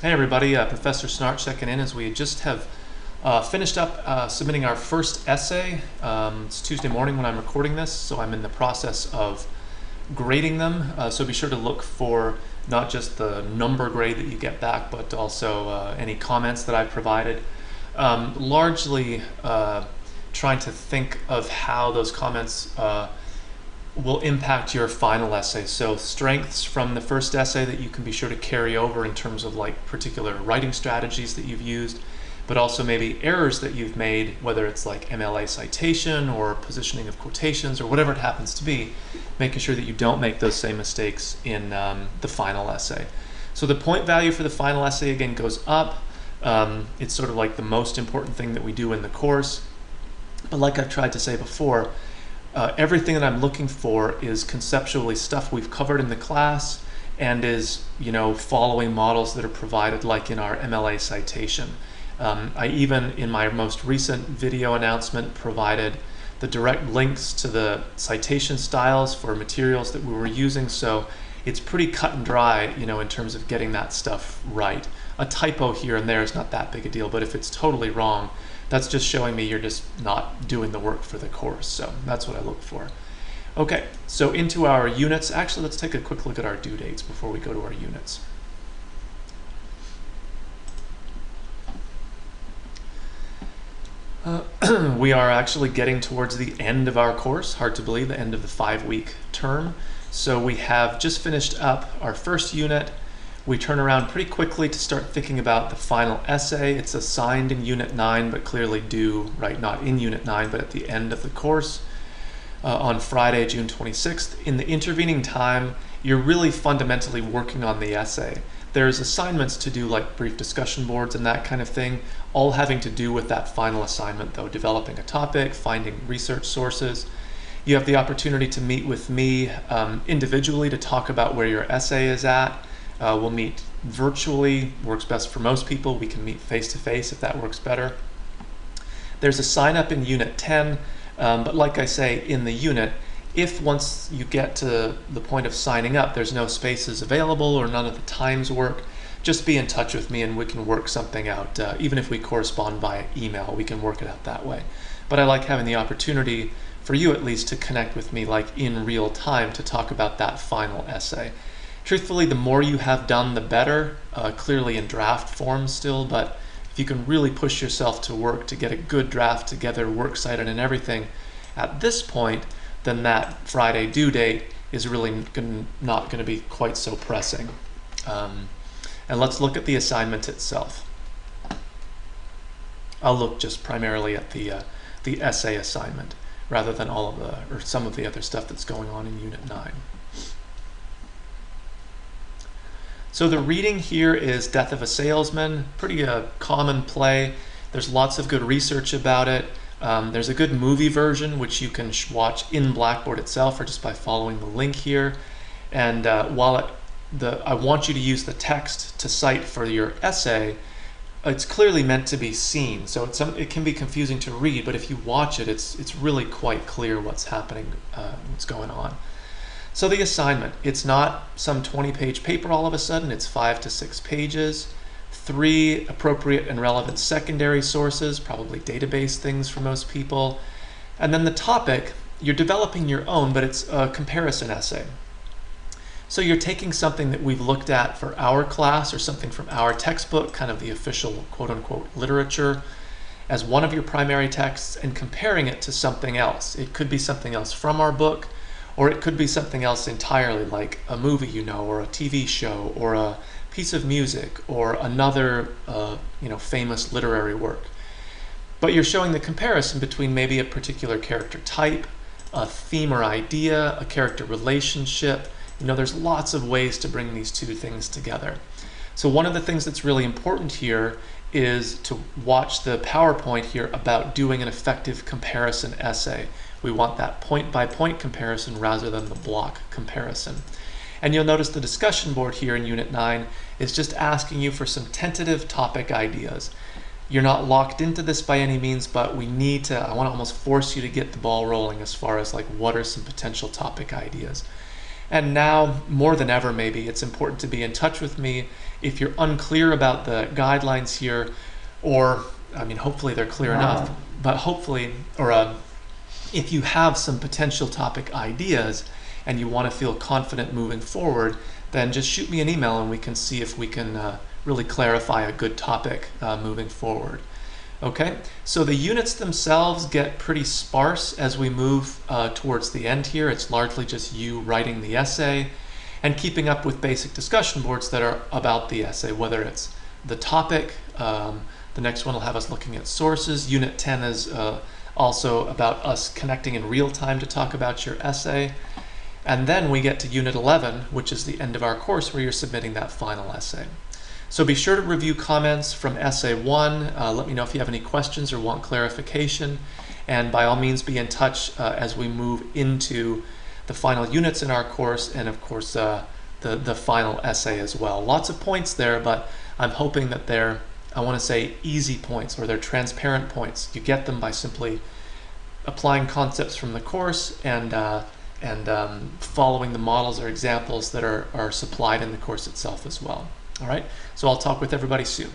Hey everybody, Professor Snart checking in as we just have finished up submitting our first essay. It's Tuesday morning when I'm recording this, so I'm in the process of grading them. So be sure to look for not just the number grade that you get back, but also any comments that I've provided. Largely trying to think of how those comments will impact your final essay. So strengths from the first essay that you can be sure to carry over in terms of like particular writing strategies that you've used, but also maybe errors that you've made, whether it's like MLA citation or positioning of quotations or whatever it happens to be, making sure that you don't make those same mistakes in the final essay. So the point value for the final essay again goes up. It's sort of like the most important thing that we do in the course. But like I've tried to say before, everything that I'm looking for is conceptually stuff we've covered in the class and is, following models that are provided like in our MLA citation. I even, in my most recent video announcement, provided the direct links to the citation styles for materials that we were using, so it's pretty cut and dry, in terms of getting that stuff right. A typo here and there is not that big a deal, but if it's totally wrong, that's just showing me you're just not doing the work for the course. So that's what I look for. Okay, so into our units. Actually, let's take a quick look at our due dates before we go to our units. We are actually getting towards the end of our course. Hard to believe, the end of the 5-week term. So we have just finished up our first unit. We turn around pretty quickly to start thinking about the final essay. It's assigned in Unit 9, but clearly due, right, not in Unit 9, but at the end of the course on Friday, June 26th. In the intervening time, you're really fundamentally working on the essay. There's assignments to do like brief discussion boards and that kind of thing, all having to do with that final assignment though, developing a topic, finding research sources. You have the opportunity to meet with me individually to talk about where your essay is at. We'll meet virtually, works best for most people. We can meet face-to-face if that works better. There's a sign-up in Unit 10, but like I say, in the unit, if once you get to the point of signing up, there's no spaces available or none of the times work, just be in touch with me and we can work something out. Even if we correspond via email, we can work it out that way. But I like having the opportunity, for you at least, to connect with me like in real time to talk about that final essay. Truthfully, the more you have done, the better, clearly in draft form still, but if you can really push yourself to work to get a good draft together, works cited and everything, at this point, then that Friday due date is really not going to be quite so pressing. And let's look at the assignment itself. I'll look just primarily at the essay assignment rather than all of or some of the other stuff that's going on in Unit 9. So the reading here is Death of a Salesman, pretty common play. There's lots of good research about it. There's a good movie version which you can watch in Blackboard itself or just by following the link here. And while I want you to use the text to cite for your essay, it's clearly meant to be seen. So it can be confusing to read, but if you watch it, it's really quite clear what's happening, what's going on. So the assignment, it's not some 20-page paper all of a sudden, it's 5 to 6 pages, 3 appropriate and relevant secondary sources, probably database things for most people, and then the topic, you're developing your own, but it's a comparison essay. So you're taking something that we've looked at for our class or something from our textbook, kind of the official quote-unquote literature, as one of your primary texts and comparing it to something else. It could be something else from our book, or it could be something else entirely, like a movie or a TV show, or a piece of music, or another famous literary work. But you're showing the comparison between maybe a particular character type, a theme or idea, a character relationship. There's lots of ways to bring these two things together. So one of the things that's really important here is to watch the PowerPoint here about doing an effective comparison essay. We want that point-by-point comparison rather than the block comparison. And you'll notice the discussion board here in Unit 9 is just asking you for some tentative topic ideas. You're not locked into this by any means, but I want to almost force you to get the ball rolling as far as like what are some potential topic ideas. And now, more than ever maybe, it's important to be in touch with me If you're unclear about the guidelines here, or I mean, hopefully they're clear enough, but hopefully, or if you have some potential topic ideas and you want to feel confident moving forward, then just shoot me an email and we can see if we can really clarify a good topic moving forward. Okay, so the units themselves get pretty sparse as we move towards the end here. It's largely just you writing the essay and keeping up with basic discussion boards that are about the essay, whether it's the topic. The next one will have us looking at sources. Unit 10 is also about us connecting in real time to talk about your essay. And then we get to Unit 11, which is the end of our course where you're submitting that final essay. So be sure to review comments from Essay 1. Let me know if you have any questions or want clarification. And by all means, be in touch as we move into the final units in our course and, of course, the final essay as well. Lots of points there, but I'm hoping that they're, I want to say, easy points, or they're transparent points. You get them by simply applying concepts from the course and following the models or examples that are supplied in the course itself as well. All right, so I'll talk with everybody soon.